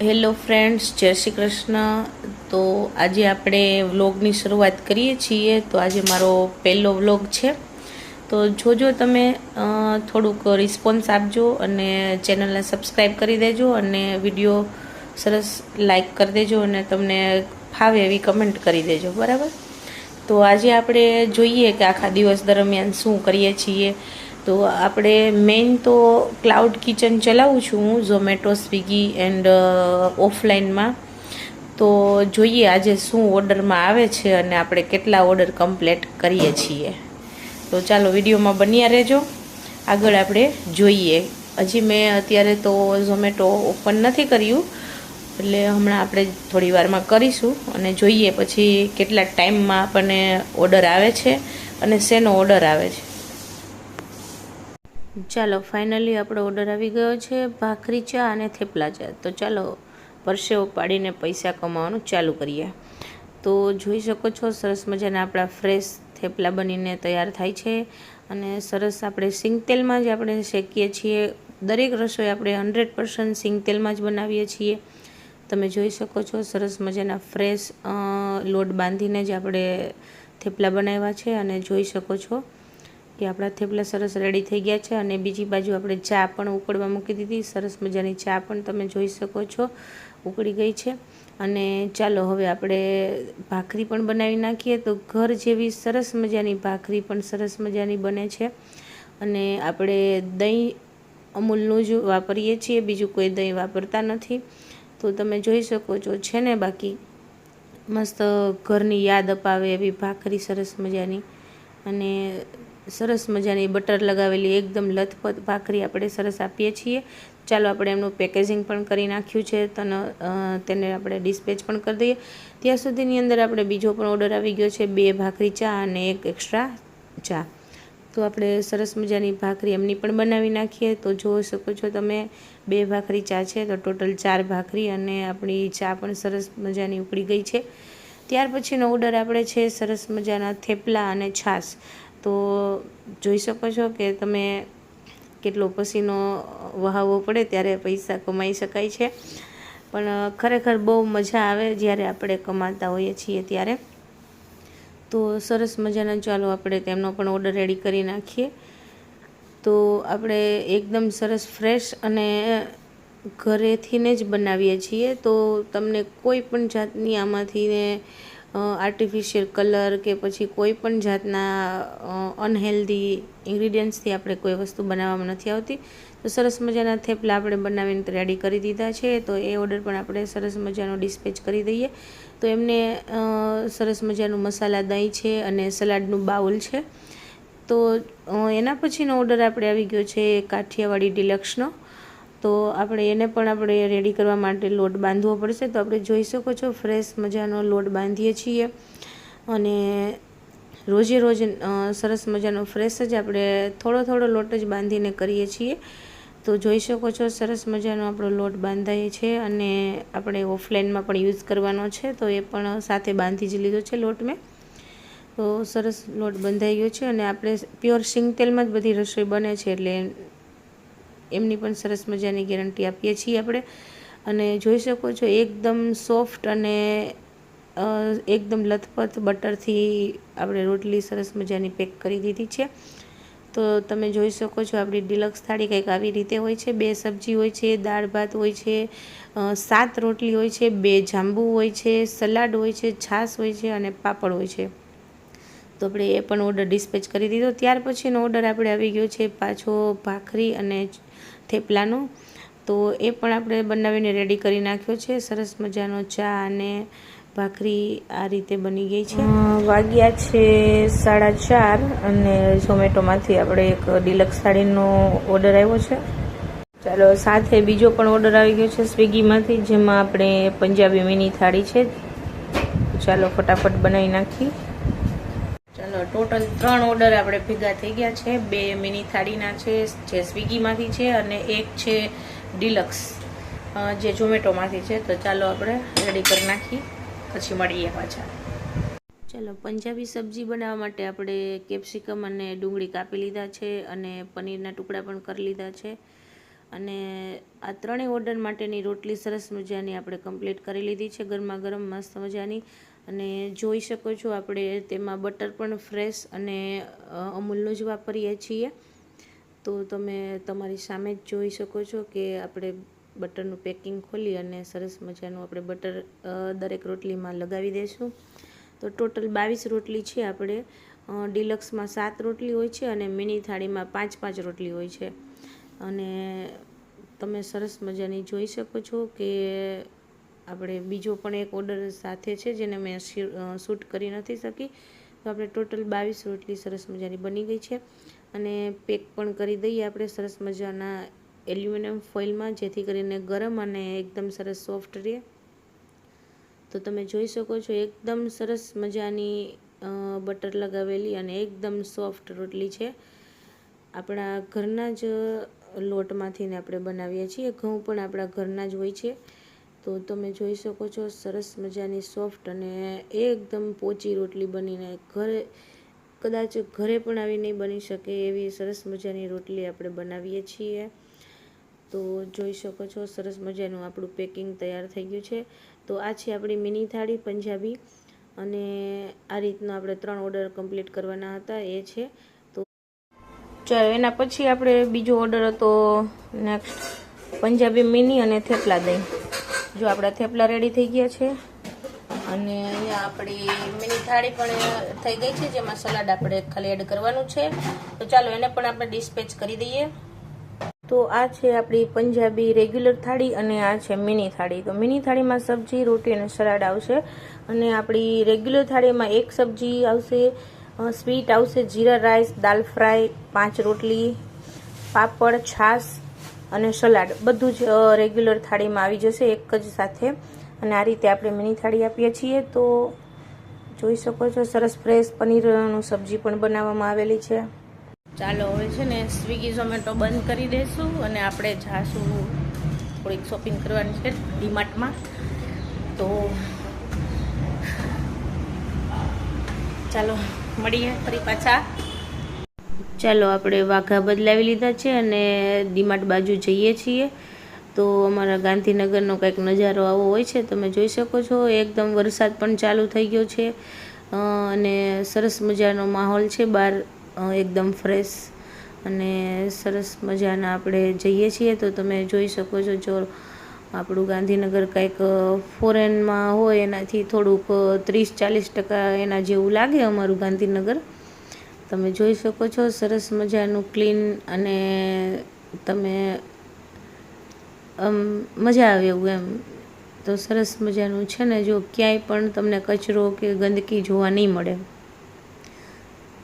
Hello friends, જય શ્રી કૃષ્ણ. તો આજે આપણે વ્લોગની શરૂઆત કરીએ છીએ. તો આજે મારો પહેલો વ્લોગ છે. તો જોજો તમે, થોડુંક રિસ્પોન્સ આપજો અને ચેનલને સબસ્ક્રાઈબ કરી દેજો અને વિડીયો સરસ લાઈક કરી દેજો અને તમને ફાવે એવી કમેન્ટ કરી દેજો, બરાબર? તો આજે આપણે જોઈએ કે આખા દિવસ દરમિયાન શું કરીએ છીએ. તો આપણે મેઇન તો ક્લાઉડ કિચન ચલાવું છું હું, ઝોમેટો, સ્વિગી એન્ડ ઓફલાઈનમાં. તો જોઈએ આજે શું ઓર્ડરમાં આવે છે અને આપણે કેટલા ઓર્ડર કમ્પ્લીટ કરીએ છીએ. તો ચાલો વિડીયોમાં બન્યા રહેજો. આગળ આપણે જોઈએ. હજી મેં અત્યારે તો ઝોમેટો ઓપન નથી કર્યું, એટલે હમણાં આપણે થોડી વારમાં કરીશું અને જોઈએ પછી કેટલા ટાઈમમાં આપણને ઓર્ડર આવે છે અને શેનો ઓર્ડર આવે છે. ચાલો ફાઇનલી આપણો ઓર્ડર આવી ગયો છે, ભાખરી ચા અને થેપલા ચા. તો ચાલો પરસેવો પાડીને પૈસા કમાવાનું ચાલુ કરીએ. તો જોઈ શકો છો સરસ મજાના આપણા ફ્રેશ થેપલા બનીને તૈયાર થાય છે અને સરસ આપણે સિંગ તેલમાં જ આપણે શેકીએ છીએ. દરેક રસોઈ આપણે 100% સિંગ તેલમાં જ બનાવીએ છીએ. તમે જોઈ શકો છો સરસ મજાના ફ્રેશ લોટ બાંધીને જ આપણે થેપલા બનાવ્યા છે અને જોઈ શકો છો કે આપણા થેપલા સરસ રેડી થઈ ગયા છે. અને બીજી બાજુ આપણે ચા પણ ઉકળવા મૂકી દીધી. સરસ મજાની ચા પણ તમે જોઈ શકો છો ઉકળી ગઈ છે. અને ચાલો હવે આપણે ભાખરી પણ બનાવી નાખીએ. તો ઘર જેવી સરસ મજાની ભાખરી પણ સરસ મજાની બને છે. અને આપણે દહીં અમૂલનું જ વાપરીએ છીએ, બીજું કોઈ દહીં વાપરતા નથી. તો તમે જોઈ શકો છો છે ને, બાકી મસ્ત ઘરની યાદ અપાવે એવી ભાખરી સરસ મજાની. અને સરસ મજાની બટર લગાવેલી એકદમ લથપથ ભાખરી આપણે સરસ આપીએ છીએ. ચાલો આપણે એમનું પેકેજિંગ પણ કરી નાખ્યું છે, તેને આપણે ડિસ્પેચ પણ કરી દઈએ. ત્યાં સુધીની અંદર આપણે બીજો પણ ઓર્ડર આવી ગયો છે, 2 ભાખરી ચા અને 1 એક્સ્ટ્રા ચા. તો આપણે સરસ મજાની ભાખરી એમની પણ બનાવી નાખીએ. તો જોઈ શકો છો તમે, 2 ભાખરી ચા છે તો ટોટલ 4 ભાખરી અને આપણી ચા પણ સરસ મજાની ઉકળી ગઈ છે. ત્યાર પછીનો ઓર્ડર આપણે છે સરસ મજાના થેપલા અને છાશ. તો જોઈ શકો છો કે તમે કેટલો પસીનો વહાવવો પડે ત્યારે પૈસા કમાઈ શકાય છે. પણ ખરેખર બહુ મજા આવે જ્યારે આપણે કમાતા હોઈએ છીએ ત્યારે. તો સરસ મજાના ચાલો આપણે તેમનો પણ ઓર્ડર રેડી કરી નાખીએ. તો આપણે એકદમ સરસ ફ્રેશ અને ઘરેથીને જ બનાવીએ છીએ. તો તમને કોઈ પણ જાતની આમાંથીને આર્ટિફિશિયલ કલર કે પછી કોઈ પણ જાતના અનહેલ્ધી ઇન્ગ્રીડિયન્ટ્સથી આપણે કોઈ વસ્તુ બનાવવામાં નથી આવતી. તો સરસ મજાના થેપલા આપણે બનાવીને રેડી કરી દીધા છે. તો એ ઓર્ડર પણ આપણે સરસ મજાનો ડિસ્પેચ કરી દઈએ. તો એમને સરસ મજાનું મસાલા દહીં છે અને સલાડનું બાઉલ છે. તો એના પછીનો ઓર્ડર આપણે આવી ગયો છે કાઠિયાવાડી ડિલક્સનો. તો આપણે એને પણ આપણે રેડી કરવા માટે લોટ બાંધવો પડશે. તો આપણે જોઈ શકો છો ફ્રેશ મજાનો લોટ બાંધીએ છીએ અને રોજે રોજ સરસ મજાનો ફ્રેશ જ આપણે થોડો લોટ જ બાંધીને કરીએ છીએ. તો જોઈ શકો છો સરસ મજાનો આપણો લોટ બાંધાય છે અને આપણે ઓફલાઈનમાં પણ યુઝ કરવાનો છે. તો એ પણ સાથે બાંધી જ લીધો છે લોટ મેં. તો સરસ લોટ બંધાઈ ગયો છે અને આપણે પ્યોર સિંગ તેલમાં જ બધી રસોઈ બને છે, એટલે એમની પણ સરસ મજાની ગેરંટી આપીએ છીએ આપણે. અને જોઈ શકો છો એકદમ સોફ્ટ અને એકદમ લથપથ બટરથી આપણે રોટલી સરસ મજાની પેક કરી દીધી છે. તો તમે જોઈ શકો છો આપણી ડિલક્સ થાળી કંઈક આવી રીતે હોય છે. 2 સબ્જી હોય છે, દાળ ભાત હોય છે, 7 રોટલી હોય છે, 2 જાંબુ હોય છે, સલાડ હોય છે, છાશ હોય છે અને પાપડ હોય છે. તો આપણે એ પણ ઓર્ડર ડિસ્પેચ કરી દીધો. ત્યાર પછીનો ઓર્ડર આપણે આવી ગયો છે પાછો ભાખરી અને થેપલાનો. તો એ પણ આપણે બનાવીને રેડી કરી નાખ્યો છે. સરસ મજાનો ચા અને ભાખરી આ રીતે બની ગઈ છે. વાગ્યા છે 4:30 અને ઝોમેટોમાંથી આપણે એક ડિલક્સ થાળીનો ઓર્ડર આવ્યો છે. ચાલો સાથે બીજો પણ ઓર્ડર આવી ગયો છે સ્વિગીમાંથી, જેમાં આપણે પંજાબી મિની થાળી છે. ચાલો ફટાફટ બનાવી નાખી. ચાલો ટોટલ 3 ઓર્ડર આપણે ભેગા થઈ ગયા છે. 2 મિની થાળીના છે જે સ્વિગીમાંથી છે અને એક છે ડિલક્સ જે ઝોમેટોમાંથી છે. તો ચાલો આપણે રેડી કરી નાખી, પછી મળીએ પાછા. ચાલો પંજાબી સબ્જી બનાવવા માટે આપણે કેપ્સિકમ અને ડુંગળી કાપી લીધા છે અને પનીરના ટુકડા પણ કરી લીધા છે. અને આ ત્રણેય ઓર્ડર માટેની રોટલી સરસ મજાની આપણે કમ્પ્લીટ કરી લીધી છે, ગરમા ગરમ મસ્ત મજાની. અને જોઈ શકો છો આપણે તેમાં બટર પણ ફ્રેશ અને અમૂલનું જ વાપરીએ છીએ. તો તમે તમારી સામે જ જોઈ શકો છો કે આપણે બટરનું પેકિંગ ખોલી અને સરસ મજાનું આપણે બટર દરેક રોટલીમાં લગાવી દઈશું. તો ટોટલ 22 રોટલી છે. આપણે ડિલક્સમાં 7 રોટલી હોય છે અને મિની થાળીમાં 5 રોટલી હોય છે. અને તમે સરસ મજાની જોઈ શકો છો કે આપણે બીજો પણ એક ઓર્ડર સાથે છે જેને મેં શૂટ કરી નથી શકી. તો આપણે ટોટલ 22 રોટલી સરસ મજાની બની ગઈ છે. અને પેક પણ કરી દઈએ આપણે સરસ મજાના એલ્યુમિનિયમ ફોઇલમાં, જેથી કરીને ગરમ અને એકદમ સરસ સોફ્ટ રહે. તો તમે જોઈ શકો છો એકદમ સરસ મજાની બટર લગાવેલી અને એકદમ સોફ્ટ રોટલી છે. આપણા ઘરના જ લોટમાંથી ને આપણે બનાવીએ છીએ, ઘઉં પણ આપણા ઘરના જ હોય છે. તો તમે જોઈ શકો છો સરસ મજાની સોફ્ટ અને એકદમ પોચી રોટલી બનીને કદાચ ઘરે પણ આવી નહીં બની શકે એવી સરસ મજાની રોટલી આપણે બનાવીએ છીએ. તો જોઈ શકો છો સરસ મજાનું આપણું પેકિંગ તૈયાર થઈ ગયું છે. તો આ છે આપણી મિની થાળી પંજાબી, અને આ રીતના આપણે 3 ઓર્ડર કમ્પ્લીટ કરવાના હતા એ છે. તો ચાલો એના પછી આપણે બીજો ઓર્ડર હતો નેક્સ્ટ પંજાબી મિની અને થેપલા દહીં. જો આપણા થેપલા રેડી થઈ ગયા છે અને અહીંયા આપણી મિની થાળી પણ થઈ ગઈ છે, જેમાં સલાડ આપણે ખાલી એડ કરવાનું છે. તો ચાલો એને પણ આપણે ડિસ્પેચ કરી દઈએ. તો આ છે આપણી પંજાબી રેગ્યુલર થાળી અને આ છે મિની થાળી. તો મિની થાળીમાં સબ્જી, રોટી અને સલાડ આવશે, અને આપણી રેગ્યુલર થાળીમાં એક સબ્જી આવશે, સ્વીટ આવશે, જીરા રાઈસ, દાલ ફ્રાય, 5 રોટલી, પાપડ, છાશ અને સલાડ બધું જ રેગ્યુલર થાળીમાં આવી જશે એક જ સાથે. અને આ રીતે આપણે મિની થાળી આપીએ છીએ. તો જોઈ શકો છો સરસ ફ્રેશ પનીરનું સબ્જી પણ બનાવવામાં આવેલી છે. ચાલો હવે છે ને સ્વિગી ઝોમેટો બંધ કરી દઈશું અને આપણે જાશું થોડીક શોપિંગ કરવાની છે ડીમાર્ટમાં. તો ચાલો મળીએ ફરી પાછા. ચાલો આપણે વાઘા બદલાવી લીધા છે અને ડીમાર્ટ બાજુ જઈએ છીએ. તો અમારા ગાંધીનગરનો કંઈક નજારો આવો હોય છે, તમે જોઈ શકો છો. એકદમ વરસાદ પણ ચાલુ થઈ ગયો છે અને સરસ મજાનો માહોલ છે બહાર, એકદમ ફ્રેશ અને સરસ મજાના આપણે જઈએ છીએ. તો તમે જોઈ શકો છો જો આપણું ગાંધીનગર કંઈક ફોરેનમાં હોય એનાથી થોડુંક 30-40% એના જેવું લાગે અમારું ગાંધીનગર. તમે જોઈ શકો છો સરસ મજાનું ક્લીન, અને તમે મજા આવે એવું એમ. તો સરસ મજાનું છે ને, જો ક્યાંય પણ તમને કચરો કે ગંદકી જોવા નહીં મળે.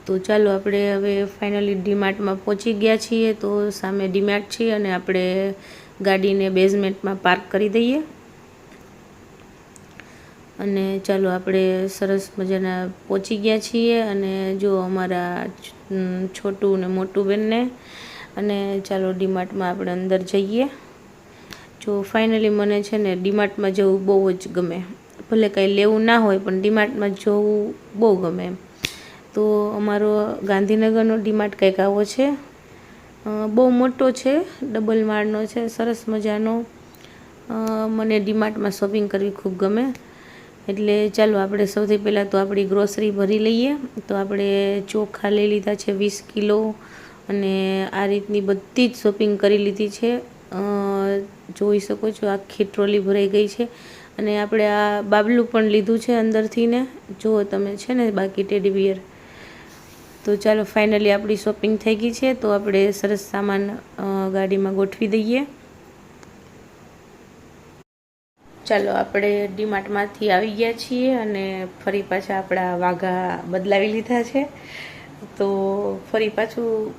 તો ચાલો આપણે હવે ફાઇનલી ડીમાર્ટમાં પહોંચી ગયા છીએ. તો સામે ડીમાર્ટ છે અને આપણે ગાડીને બેઝમેન્ટમાં પાર્ક કરી દઈએ. અને ચાલો આપણે સરસ મજાના પહોંચી ગયા છીએ. અને જો અમારા છોટું ને મોટું બેનને, અને ચાલો ડીમાર્ટમાં આપણે અંદર જઈએ. જો ફાઇનલી મને છે ને ડીમાર્ટમાં જવું બહુ જ ગમે. ભલે કાંઈ લેવું ના હોય પણ ડીમાર્ટમાં જવું બહુ ગમે એમ. તો અમારો ગાંધીનગરનો ડીમાર્ટ કંઈક આવો છે, બહુ મોટો છે, ડબલ માળનો છે, સરસ મજાનો. મને ડીમાર્ટમાં શોપિંગ કરવી ખૂબ ગમે. એટલે ચાલો આપણે સૌથી પહેલાં તો આપણી ગ્રોસરી ભરી લઈએ. તો આપણે ચોખા લઈ લીધા છે 20 કિલો, અને આ રીતની બધી જ શોપિંગ કરી લીધી છે. જોઈ શકો છો આખી ટ્રોલી ભરાઈ ગઈ છે. અને આપણે આ બાબલું પણ લીધું છે અંદરથી ને, જુઓ તમે છે ને બાકી ટેડી બિયર. તો ચાલો ફાઇનલી આપણી શોપિંગ થઈ ગઈ છે. તો આપણે સરસ સામાન ગાડીમાં ગોઠવી દઈએ. ચાલો આપણે ડીમાર્ટમાંથી આવી ગયા છીએ અને ફરી પાછા આપણા વાઘા બદલાવી લીધા છે. તો ફરી પાછું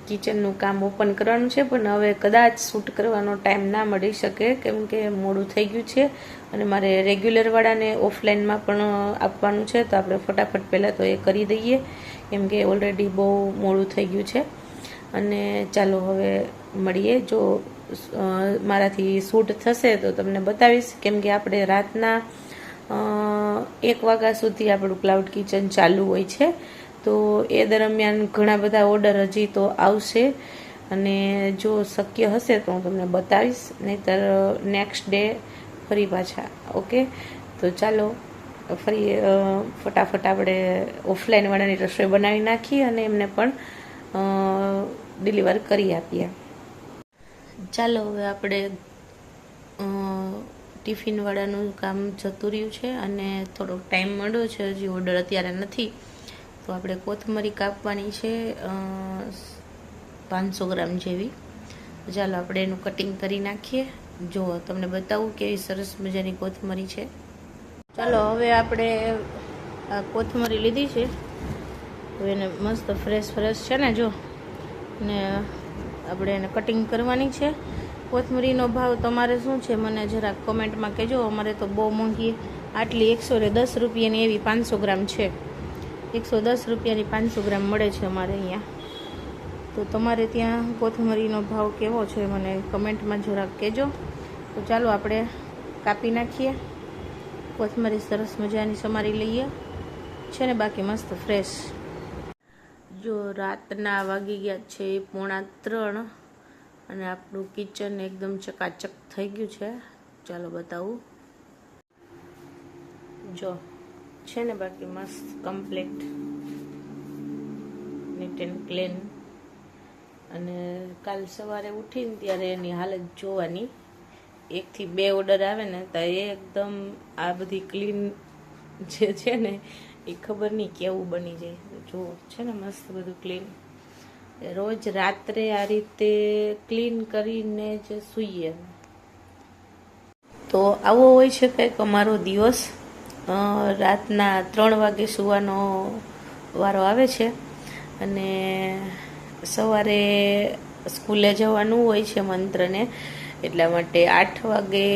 કિચનનું કામ ઓપન કરવાનું છે, પણ હવે કદાચ શૂટ કરવાનો ટાઈમ ના મળી શકે કેમ કે મોડું થઈ ગયું છે. અને મારે રેગ્યુલરવાળાને ઓફલાઈનમાં પણ આપવાનું છે. તો આપણે ફટાફટ પહેલાં તો એ કરી દઈએ કેમ કે ઓલરેડી બહુ મોડું થઈ ગયું છે. અને ચાલો હવે મળીએ. જો મારાથી શૂટ થશે તો તમને બતાવીશ, કેમ કે આપણે રાતના 1 વાગ્યા સુધી આપણું ક્લાઉડ કિચન ચાલુ હોય છે. તો એ દરમિયાન ઘણા બધા ઓર્ડર હજી તો આવશે, અને જો શક્ય હશે તો હું તમને બતાવીશ, નહીંતર નેક્સ્ટ ડે ફરી પાછા. ઓકે, તો ચાલો ફરી ફટાફટ આપણે ઓફલાઈનવાળાની રસોઈ બનાવી નાખીએ અને એમને પણ ડિલિવર કરી આપીએ. ચાલો હવે આપણે ટિફિનવાળાનું કામ જતું રહ્યું છે અને થોડોક ટાઈમ મળ્યો છે, હજી ઓર્ડર અત્યારે નથી. તો આપણે કોથમરી કાપવાની છે 500 ગ્રામ જેવી. ચાલો આપણે એનું કટિંગ કરી નાખીએ. જો તમને બતાવું કેવી સરસ મજાની કોથમરી છે. ચાલો હવે આપણે આ કોથમરી લીધી છે, હવે એને મસ્ત ફ્રેશ છે ને, જો ને આપણે એને કટિંગ કરવાની છે. કોથમરીનો ભાવ તમારે શું છે મને જરાક કોમેન્ટમાં કહેજો. અમારે તો બહુ મોંઘી, આટલી 110 રૂપિયાની એવી 500 ગ્રામ છે. 110 રૂપિયાની 500 ગ્રામ મળે છે અમારે અહીંયા. તો તમારે ત્યાં કોથમરીનો ભાવ કેવો છે મને કમેન્ટમાં જરાક કહેજો. તો ચાલો આપણે કાપી નાખીએ. કોથમરી સરસ મજાની સમારી લઈએ છે ને, બાકી મસ્ત ફ્રેશ. જો રાતના વાગી ગયા છે 2:45 અને આપણું કિચન એકદમ ચકાચક થઈ ગયું છે. ચાલો બતાવું. જો છે ને, બાકી મસ્ત કમ્પ્લીટ નીટ એન્ડ ક્લીન. અને કાલ સવારે ઉઠીને ત્યારે એની હાલત જોવાની. 1 થી 2 ઓર્ડર આવે ને તો એકદમ આ બધી ક્લીન જે છે ને એ ખબર નહીં કેવું બની જાય. જો છે ને મસ્ત બધું ક્લીન. રોજ રાત્રે આ રીતે ક્લીન કરીને જ સૂઈએ. તો આવો હોય છે કંઈક અમારો દિવસ. રાતના 3 વાગે સૂવાનો વારો આવે છે અને સવારે સ્કૂલે જવાનું હોય છે મંત્રને, એટલા માટે 8 વાગે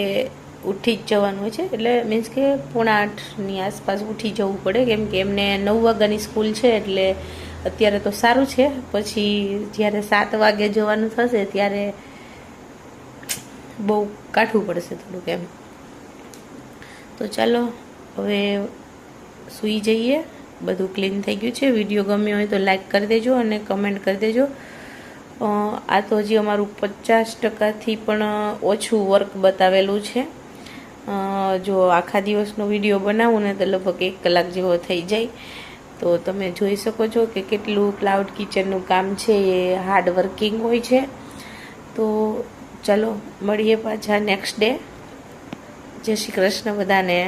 ઉઠી જ જવાનું હોય છે. એટલે મીન્સ કે 7:45ની આસપાસ ઉઠી જવું પડે, કેમ કે એમને 9 વાગ્યાની સ્કૂલ છે. એટલે અત્યારે તો સારું છે, પછી જ્યારે 7 વાગે જવાનું થશે ત્યારે બહુ કાઠવું પડશે થોડુંક એમ. તો ચાલો હવે સૂઈ જઈએ. બધું ક્લીન થઈ ગયું છે. વિડીયો ગમ્યો હોય તો લાઈક કરી દેજો અને કમેન્ટ કરી દેજો. આ તો હજી અમારું 50%થી પણ ઓછું વર્ક બતાવેલું છે. જો આખા દિવસનો વિડીયો બનાવું ને તો લગભગ 1 કલાક જેવો થઈ જાય. તો તમે જોઈ શકો છો કે કેટલું ક્લાઉડ કિચનનું કામ છે એ હાર્ડ વર્કિંગ હોય છે. તો ચાલો મળીએ પાછા નેક્સ્ટ ડે. જય શ્રી કૃષ્ણ બધાને.